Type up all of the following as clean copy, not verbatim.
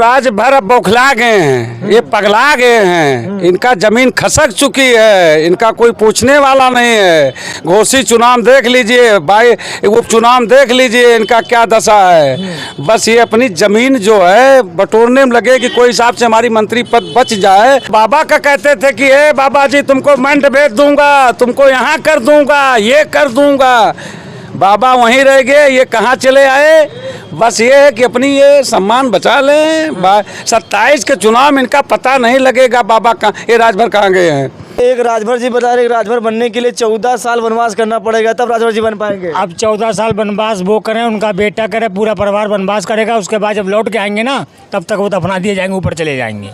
राज भर अब बौखला गए हैं, ये पगला गए हैं, इनका जमीन खसक चुकी है, इनका कोई पूछने वाला नहीं है। घोषित चुनाव देख लीजिए, उपचुनाव देख लीजिए, इनका क्या दशा है। बस ये अपनी जमीन जो है बटोरने में लगे कि कोई हिसाब से हमारी मंत्री पद बच जाए। बाबा का कहते थे कि हे बाबा जी तुमको मंड भेज दूंगा, तुमको यहाँ कर दूंगा, ये कर दूंगा। बाबा वहीं रह गए, ये कहाँ चले आए। बस ये है कि अपनी ये सम्मान बचा लें। 27 के चुनाव में इनका पता नहीं लगेगा बाबा कहाँ, ये राजभर कहाँ गए हैं। एक राजभर जी बता रहे राजभर बनने के लिए 14 साल वनवास करना पड़ेगा तब राजभर जी बन पाएंगे। अब 14 साल वनवास वो करें, उनका बेटा करे, पूरा परिवार वनवास करेगा, उसके बाद जब लौट के आएंगे ना तब तक वो दफना दिए जाएंगे, ऊपर चले जाएंगे।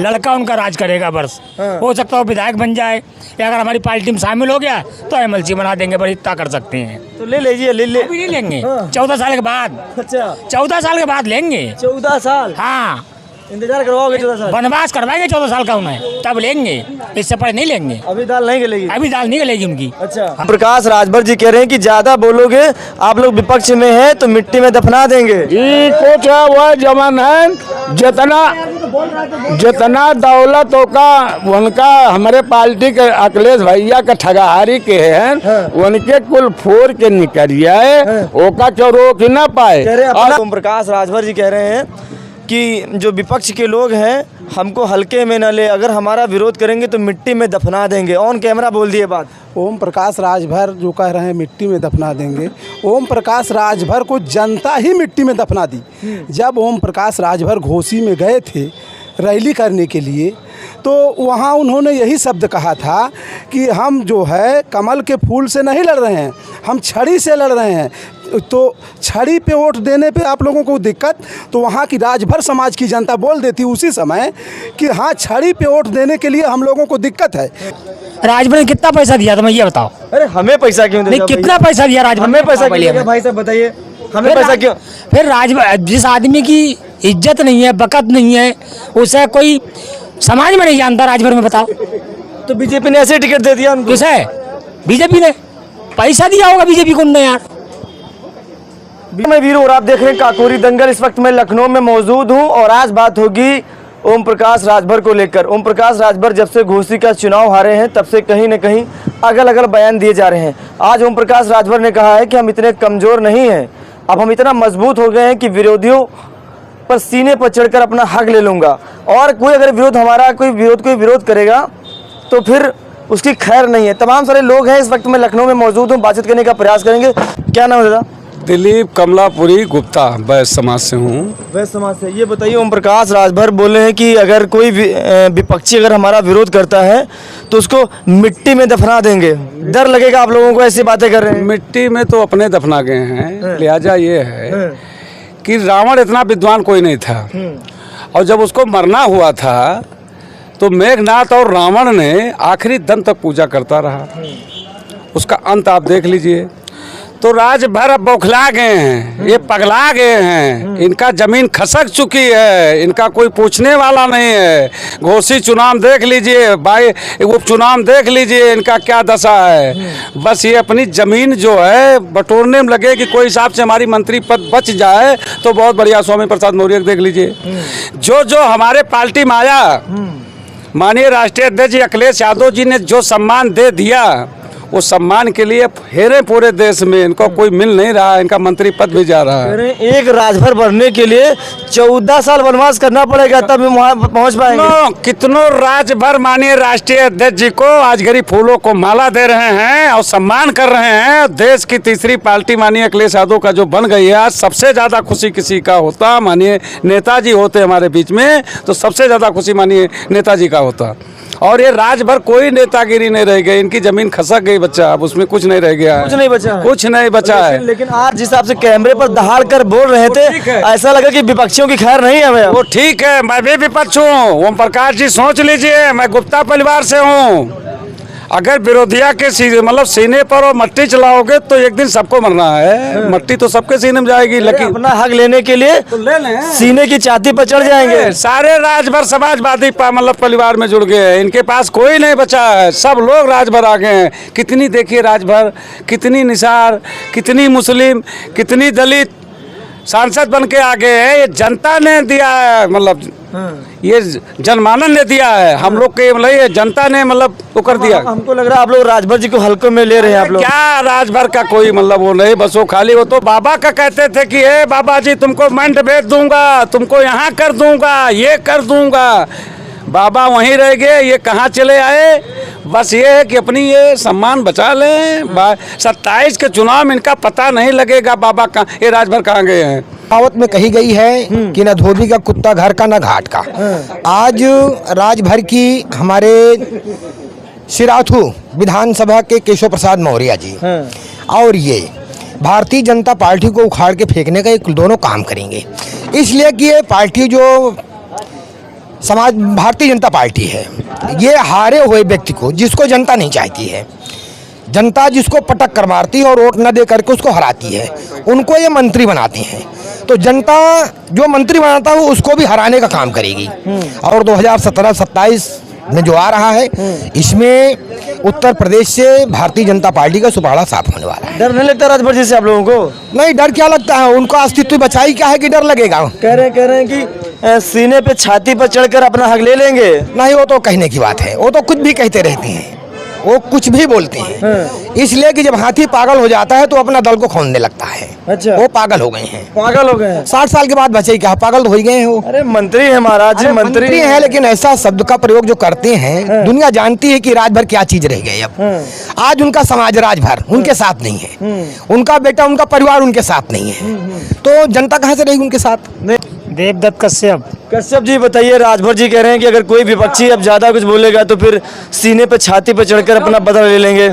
लड़का उनका राज करेगा बस। हो सकता है वो विधायक बन जाए या अगर हमारी पार्टी में शामिल हो गया तो एमएलसी बना देंगे, बस इतना कर सकते हैं। तो ले लीजिए, ले अभी नहीं लेंगे, 14 साल के बाद। अच्छा 14 साल के बाद लेंगे। 14 साल हाँ, इंतजार करवाओगे 14 साल? वनवास करवाएंगे 14 साल का उन्हें, तब लेंगे, इससे पहले नहीं लेंगे। अभी दाल नहीं गलेगी? अभी दाल नहीं गलेगी उनकी। अच्छा प्रकाश राजभर जी कह रहे हैं कि ज्यादा बोलोगे आप लोग विपक्ष में हैं तो मिट्टी में दफना देंगे। ये कुछ है वह जमन है, जितना दौलत होगा उनका हमारे पार्टी के अखिलेश भैया के ठगाहारी के हैं, उनके कुल फोर के निकलिया है, ओका क्यों रोक ही ना पाए। ओम प्रकाश राजभर जी कह रहे हैं कि जो विपक्ष के लोग हैं हमको हल्के में न ले, अगर हमारा विरोध करेंगे तो मिट्टी में दफना देंगे। ऑन कैमरा बोल दिए बात। ओम प्रकाश राजभर जो कह रहे हैं मिट्टी में दफना देंगे, ओम प्रकाश राजभर को जनता ही मिट्टी में दफना दी। जब ओम प्रकाश राजभर घोसी में गए थे रैली करने के लिए तो वहाँ उन्होंने यही शब्द कहा था कि हम जो है कमल के फूल से नहीं लड़ रहे हैं, हम छड़ी से लड़ रहे हैं। तो छड़ी पे वोट देने पे आप लोगों को दिक्कत, तो वहाँ की राजभर समाज की जनता बोल देती उसी समय कि हाँ छड़ी पे वोट देने के लिए हम लोगों को दिक्कत है। राजभर ने कितना पैसा दिया तुम्हें ये बताओ। अरे हमें पैसा क्यों नहीं, कितना पैसा दिया राजभर? हमें पैसा क्यों दिया भाई साहब बताइए, हमें पैसा क्यों? फिर राजभर जिस आदमी की इज्जत नहीं है, बकत नहीं है, उसे कोई समाज में नहीं जानता, राजभर में बताओ। तो बीजेपी ने ऐसे टिकट दे दिया उनको। किसे? बीजेपी ने पैसा दिया होगा बीजेपी को उन्होंने यार। मैं वीर और आप देख रहे हैं काकोरी दंगल। इस वक्त मैं लखनऊ में मौजूद हूं और आज बात होगी ओम प्रकाश राजभर को लेकर। ओम प्रकाश राजभर जब से घोसी का चुनाव हारे हैं तब से कहीं न कहीं अलग अलग बयान दिए जा रहे हैं। आज ओम प्रकाश राजभर ने कहा है कि हम इतने कमज़ोर नहीं हैं, अब हम इतना मजबूत हो गए हैं कि विरोधियों पर सीने पर चढ़कर अपना हक ले लूँगा, और कोई अगर कोई विरोध करेगा तो फिर उसकी खैर नहीं है। तमाम सारे लोग हैं, इस वक्त मैं लखनऊ में मौजूद हूँ, बातचीत करने का प्रयास करेंगे। क्या नाम है दादा? दिलीप कमलापुरी गुप्ता, वैश्य समाज से हूँ। वैश्य समाज से। ये बताइए ओम प्रकाश राजभर बोले हैं कि अगर कोई विपक्षी अगर हमारा विरोध करता है तो उसको मिट्टी में दफना देंगे। डर लगेगा आप लोगों को ऐसी बातें कर रहे हैं? मिट्टी में तो अपने दफना गए हैं। लिहाजा ये है कि रावण इतना विद्वान कोई नहीं था, और जब उसको मरना हुआ था तो मेघनाथ और रावण ने आखिरी दम तक पूजा करता रहा। उसका अंत आप देख लीजिए। तो राजभर अब बौखला गए हैं, ये पगला गए हैं, इनका जमीन खसक चुकी है, इनका कोई पूछने वाला नहीं है। घोषित चुनाव देख लीजिए, उपचुनाव देख लीजिए, इनका क्या दशा है। बस ये अपनी जमीन जो है बटोरने में लगे कि कोई हिसाब से हमारी मंत्री पद बच जाए तो बहुत बढ़िया। स्वामी प्रसाद मौर्य देख लीजिए, जो हमारे पार्टी में आया, माननीय राष्ट्रीय अध्यक्ष अखिलेश यादव जी ने जो सम्मान दे दिया, वो सम्मान के लिए फेरे पूरे देश में इनको कोई मिल नहीं रहा, इनका मंत्री पद भी जा रहा है। एक राजभर बनने के लिए 14 साल वनवास करना पड़ेगा तब वहाँ पहुँच पाएंगे। कितनों राजभर माननीय राष्ट्रीय अध्यक्ष जी को आज गरीब फूलों को माला दे रहे हैं और सम्मान कर रहे हैं। देश की तीसरी पार्टी माननीय अखिलेश यादव का जो बन गई है, आज सबसे ज्यादा खुशी किसी का होता, माननीय नेताजी होते हमारे बीच में तो सबसे ज्यादा खुशी माननीय नेताजी का होता। और ये राजभर कोई नेतागिरी नहीं रह गई, इनकी जमीन खसक गई बच्चा, अब उसमें कुछ नहीं रह गया, कुछ नहीं बचा, कुछ नहीं बचा है। लेकिन आज जिस हिसाब से कैमरे पर दहाड़ कर बोल रहे थे ऐसा लगा कि विपक्षियों की खैर नहीं है। वो ठीक है, मैं भी विपक्ष हूँ। ओम प्रकाश जी सोच लीजिए, मैं गुप्ता परिवार से हूँ। अगर विरोधिया के मतलब सीने पर और मट्टी चलाओगे तो एक दिन सबको मरना है। मट्टी तो सबके सीने में जाएगी, लेकिन अपना हक लेने के लिए तो ले लें, सीने की छाती पर चढ़ जाएंगे। सारे राजभर समाजवादी मतलब परिवार में जुड़ गए हैं, इनके पास कोई नहीं बचा है, सब लोग राजभर आ गए हैं। कितनी देखिए राजभर, कितनी निसार, कितनी मुस्लिम, कितनी दलित, सांसद बन के आ गए हैं, ये जनता ने दिया है, मतलब ये जनमानस ने दिया है हम लोग के, मतलब ये जनता ने मतलब वो कर दिया। हमको लग रहा है आप लोग राजभर जी को हल्के में ले रहे हैं आप लोग। क्या राजभर का कोई मतलब वो नहीं, बस वो खाली वो तो बाबा का कहते थे कि हे बाबा जी तुमको मंड भेज दूंगा, तुमको यहाँ कर दूंगा, ये कर दूंगा। बाबा वहीं रह गए, ये कहाँ चले आए। बस ये है कि अपनी ये सम्मान बचा लें। 27 के चुनाव में इनका पता नहीं लगेगा बाबा कहाँ, ये राजभर कहाँ गए हैं। कहावत में कही गई है कि न धोबी का कुत्ता घर का न घाट का। आज राजभर की हमारे सिराथू विधानसभा के केशव प्रसाद मौर्य जी और ये भारतीय जनता पार्टी को उखाड़ के फेंकने का एक दोनों काम करेंगे, इसलिए कि ये पार्टी जो समाज भारतीय जनता पार्टी है, ये हारे हुए व्यक्ति को, जिसको जनता नहीं चाहती है, जनता जिसको पटक कर मारती है और वोट न दे करके उसको हराती है, उनको ये मंत्री बनाते हैं। तो जनता जो मंत्री बनाता है उसको भी हराने का काम करेगी। और 2017-27 में जो आ रहा है, इसमें उत्तर प्रदेश से भारतीय जनता पार्टी का सुपाड़ा साफ होने वाला है। डर नहीं लगता राजभर जी से आप लोगों को? नहीं, डर क्या लगता है, उनका अस्तित्व बचाई क्या है कि डर लगेगा। कह रहे हैं कि सीने पे छाती पर चढ़कर अपना हक ले लेंगे। नहीं, वो तो कहने की बात है, वो तो कुछ भी कहते रहते हैं, वो कुछ भी बोलते हैं। इसलिए कि जब हाथी पागल हो जाता है तो अपना दल को खोलने लगता है। अच्छा, वो पागल हो गए हैं। पागल हो गए हैं। 60 साल के बाद बचे क्या, पागल तो हो ही गए हैं वो। अरे मंत्री है महाराज जी, मंत्री हैं, लेकिन ऐसा शब्द का प्रयोग जो करते हैं, दुनिया जानती है कि राजभर क्या चीज रह गए। अब आज उनका समाज राजभर उनके साथ नहीं है, उनका बेटा उनका परिवार उनके साथ नहीं है, तो जनता कहाँ से रहेगी उनके साथ। देवदत्त कश्यप जी बताइए, राजभर जी कह रहे हैं कि अगर कोई विपक्षी अब ज्यादा कुछ बोलेगा तो फिर सीने पे छाती पे चढ़कर अपना बदला ले लेंगे।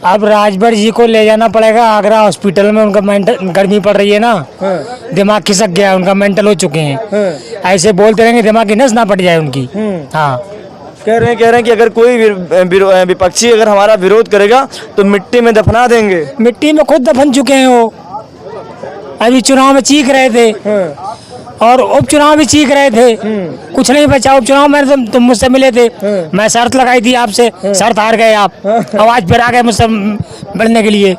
अब राजभर जी को ले जाना पड़ेगा आगरा हॉस्पिटल में, उनका मेंटल गर्मी पड़ रही है ना, दिमाग खिसक गया, उनका मेंटल हो चुके हैं। ऐसे बोलते रहेंगे दिमाग की नस ना पट जाए उनकी। हाँ, कह रहे हैं कि अगर कोई विपक्षी अगर हमारा विरोध करेगा तो मिट्टी में दफना देंगे। मिट्टी में खुद दफन चुके हैं वो। अभी चुनाव में चीख रहे थे और उपचुनाव भी चीख रहे थे, कुछ नहीं बचा। उपचुनाव में तुम मुझसे मिले थे, मैं शर्त लगाई थी आपसे, शर्त हार गए आप, आवाज फिर आ गए मुझसे बढ़ने के लिए।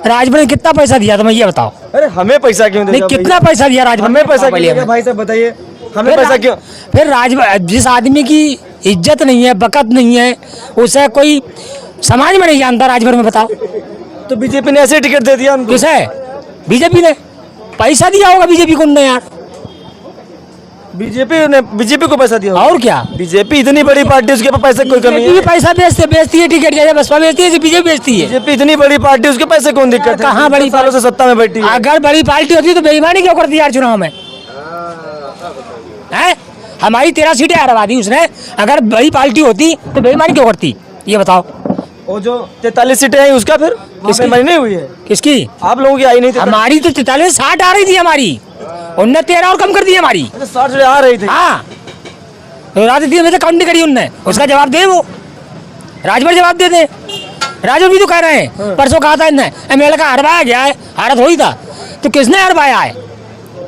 राजभर ने कितना पैसा दिया तुम्हें ये बताओ। अरे हमें पैसा क्यों नहीं, कितना पैसा दिया राजभर? हमें पैसा क्यों दिया भाई साहब बताइए, हमें पैसा क्यों? फिर राजभर, जिस आदमी की इज्जत नहीं है, बकत नहीं है, उसे कोई समाज में नहीं जानता, राजभर में बताओ। तो बीजेपी ने ऐसे टिकट दे दिया उनको। किसे? बीजेपी ने पैसा दिया होगा, बीजेपी को उन्होंने यार, बीजेपी को पैसा दिया। और क्या, बीजेपी इतनी बड़ी पार्टी, उसके पास पैसे कोई कमी है? पैसा बेचती है टिकट, जैसे बसपा बेचती है, बीजेपी बेचती है। बीजेपी इतनी बड़ी पार्टी, उसके पैसे कौन दिक्कत है? कहाँ बड़ी सालों से सत्ता में बैठी है। अगर बड़ी पार्टी होती तो बेईमानी क्यों करती यार चुनाव में? है हमारी 13 सीटें हरवा दी उसने, अगर बड़ी पार्टी होती तो बेईमानी क्यों करती ये बताओ। वो जो 43 सीटें आई उसका फिर बेईमानी नहीं हुई है? किसकी? आप लोगों की आई नहीं थी? हमारी तो 43 60 आ रही थी हमारी, उनने 13 और कम कर दी हमारी। 60 आ रही थी। हाँ, तो राजनीति में से काउंट करी उनने, उसका जवाब दे वो, राजभर जवाब दे दे। राजभर भी तो कह रहे हैं, परसों कहा था इनने एमएलए का हरवाया गया है, हारत हुई था, तो किसने हरवाया है?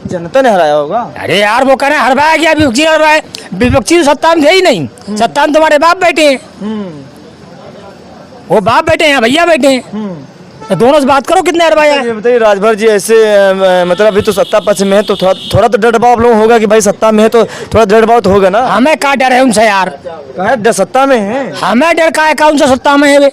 जनता ने हराया होगा। अरे यार वो कह रहे हैं हरवाया गया, विपक्षी हरवाया। विपक्षी तो सत्ता में थे ही नहीं, सत्ता में तुम्हारे बाप बैठे हैं, वो बाप बैठे हैं, भैया बैठे हैं, तो दोनों से बात करो कितने हरवाया है। ये बताइए राजभर जी, ऐसे मतलब अभी तो सत्ता पक्ष में है तो थोड़ा तो डर भाव लोग होगा कि भाई सत्ता में है तो थोड़ा डर भाव तो होगा ना। हमें क्या डर है उनसे यार? कहा सत्ता में है, हमें डर का है, कौन सा सत्ता में है वे?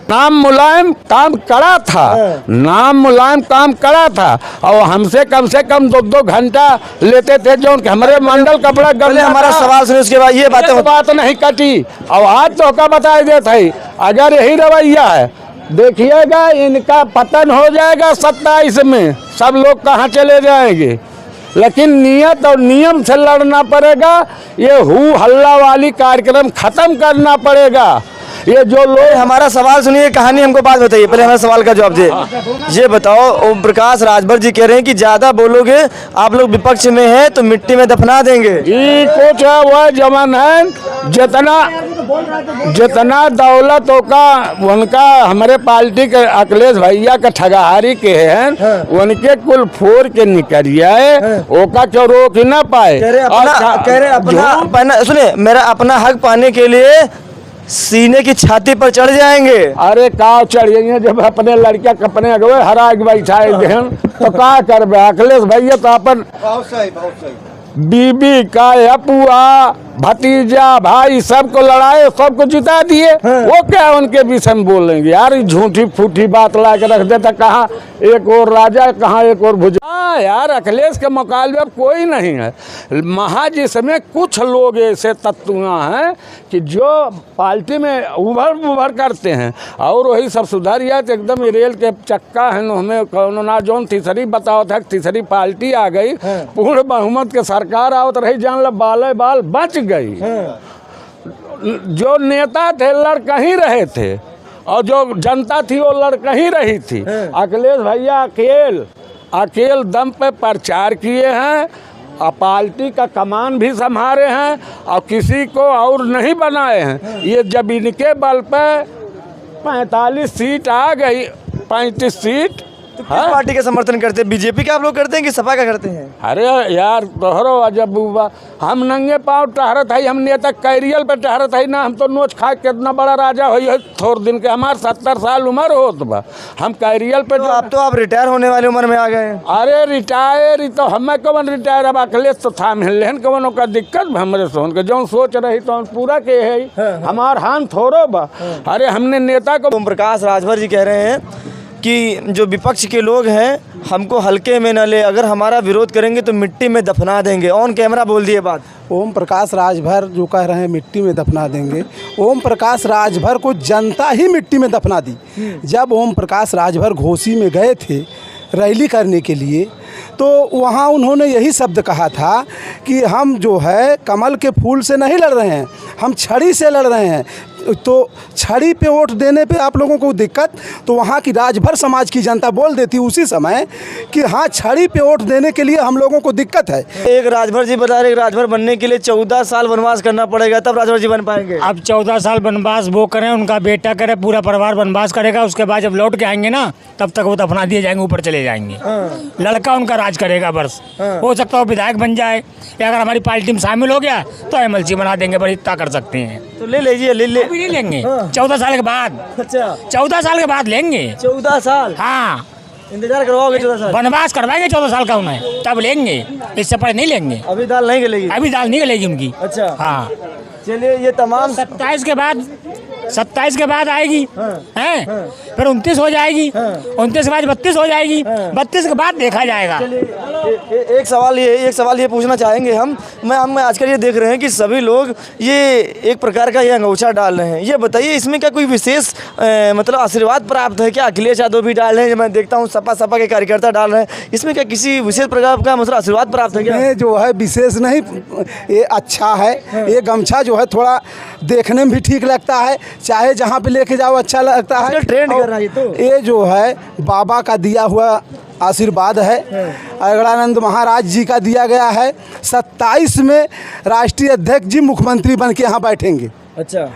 नाम मुलायम काम कड़ा था, नाम मुलायम काम कड़ा था, और हमसे कम 2-2 घंटा लेते थे, जो हमारे मंडल कपड़ा पहले हमारा सवाल सुने उसके बाद ये बात नहीं कटी। और आज तो का बताया देता है, अगर यही रवैया है देखिएगा इनका पतन हो जाएगा 27 में, सब लोग कहाँ चले जाएंगे। लेकिन नियत और नियम से लड़ना पड़ेगा, ये हु हल्ला वाली कार्यक्रम खत्म करना पड़ेगा। ये जो लोग, हमारा सवाल सुनिए, कहानी हमको बात बताइए, पहले हमारे सवाल का जवाब दे। ये बताओ, ओम प्रकाश राजभर जी कह रहे हैं कि ज्यादा बोलोगे आप लोग विपक्ष में है तो मिट्टी में दफना देंगे। ये कुछ है वह जमन है, जितना दौलत होगा उनका हमारे पार्टी के अखिलेश भैया का ठगाहारी के हैं, उनके कुल फोर के निकलिया है, ओका क्यों रोक ही ना पाए। कह रहे अपना सुनिए, मेरा अपना हक पाने के लिए सीने की छाती पर चढ़ जाएंगे। अरे का चढ़ जाइए जब अपने लड़किया कपने अगवे हरा के बैठाए देहन तो का करबे। अखिलेश भैया तो अपन बीबी का अपुआ भतीजा भाई सबको लड़ाए, सबको जिता दिए। वो क्या उनके विषय में बोलेंगे यार, ये झूठी फूठी बात ला के रख देता। कहाँ एक और राजा, कहाँ एक और भुजा। हाँ यार, अखिलेश के मुकाबले अब कोई नहीं है। महाज इसमें कुछ लोग ऐसे तत्व हैं कि जो पार्टी में उभर करते हैं और वही सब सुधर गया तो एकदम रेल के चक्का है। हमें कौनो ना जोन तीसरी बताओ था, तीसरी पार्टी आ गई, पूर्ण बहुमत के सरकार आवत रही, जान लो बाले बाल बच गई। जो नेता थे लड़ कहीं रहे थे और जो जनता थी वो लड़ कहीं रही थी। अखिलेश भैया अकेल दम पे प्रचार किए हैं और पार्टी का कमान भी संभाले हैं और किसी को और नहीं बनाए हैं। ये जब इनके बल पे 45 सीट आ गई, 35 सीट। तो किस पार्टी का समर्थन करते हैं? बीजेपी का आप लोग करते हैं कि सपा का करते हैं? अरे यार तोहरो अजब हुआ, हम नंगे पाँव टहरत है, हम नेता कैरियल पे टहरत है ना। हम तो नोच खा कितना बड़ा राजा हो थोड़ दिन के, हमारे 70 साल उम्र होत बा, हम कैरियल पे। तो आप रिटायर होने वाली उम्र में आ गए। अरे रिटायर तो हमें कवन रिटायर, अब अखिलेश तो था मिलन कवन का दिक्कत हमरे सोन के जो सोच रही तो पूरा के है हमार हान थोड़ो बा। अरे हमने नेता को। ओम प्रकाश राजभर जी कह रहे हैं कि जो विपक्ष के लोग हैं हमको हल्के में न ले, अगर हमारा विरोध करेंगे तो मिट्टी में दफना देंगे। ऑन कैमरा बोल दिए बात। ओम प्रकाश राजभर जो कह रहे हैं मिट्टी में दफना देंगे, ओम प्रकाश राजभर को जनता ही मिट्टी में दफना दी। जब ओम प्रकाश राजभर घोसी में गए थे रैली करने के लिए तो वहाँ उन्होंने यही शब्द कहा था कि हम जो है कमल के फूल से नहीं लड़ रहे हैं, हम छड़ी से लड़ रहे हैं। तो छड़ी पे वोट देने पे आप लोगों को दिक्कत, तो वहाँ की राजभर समाज की जनता बोल देती उसी समय कि हाँ छड़ी पे वोट देने के लिए हम लोगों को दिक्कत है। एक राजभर जी बता रहे राजभर बनने के लिए 14 साल वनवास करना पड़ेगा तब राजभर जी बन पाएंगे। अब 14 साल वनवास वो करें, उनका बेटा करे, पूरा परिवार वनवास करेगा, उसके बाद जब लौट के आएंगे ना तब तक वो दफना दिए जाएंगे, ऊपर चले जाएंगे। लड़का उनका राज करेगा बस। हो सकता है वो विधायक बन जाए या अगर हमारी पार्टी में शामिल हो गया तो एमएलसी बना देंगे, बस इतना कर सकते हैं। तो ले लीजिए, ले नहीं लेंगे 14 साल के बाद। अच्छा 14 साल के बाद लेंगे। 14 साल? हाँ इंतजार करवाओगे 14 साल? वनवास करवाएंगे 14 साल का उन्हें, तब लेंगे, इससे पहले नहीं लेंगे। अभी दाल नहीं गलेगी? अभी दाल नहीं गलेगी उनकी। अच्छा हाँ चलिए, ये तमाम 27 के बाद आएगी हैं, फिर 29 हो जाएगी, 29 के बाद 32 हो जाएगी, 32 के बाद देखा जाएगा। एक सवाल ये पूछना चाहेंगे हम आजकल ये देख रहे हैं कि सभी लोग ये एक प्रकार का ये अंगूठा डाल रहे हैं। ये बताइए इसमें क्या कोई विशेष मतलब आशीर्वाद प्राप्त है क्या? अखिलेश यादव भी डाल रहे हैं, मैं देखता हूँ सपा के कार्यकर्ता डाल रहे हैं, इसमें क्या किसी विशेष प्रकार का मतलब आशीर्वाद प्राप्त है क्या? ये जो है विशेष नहीं, ये अच्छा है। ये गमछा जो है थोड़ा देखने में भी ठीक लगता है, चाहे जहाँ पे लेके जाओ अच्छा लगता है। ट्रेंड कर रहा है तो ये जो है बाबा का दिया हुआ आशीर्वाद है, अगड़ानंद महाराज जी का दिया गया है। 27 में राष्ट्रीय अध्यक्ष जी मुख्यमंत्री बन के यहाँ बैठेंगे। अच्छा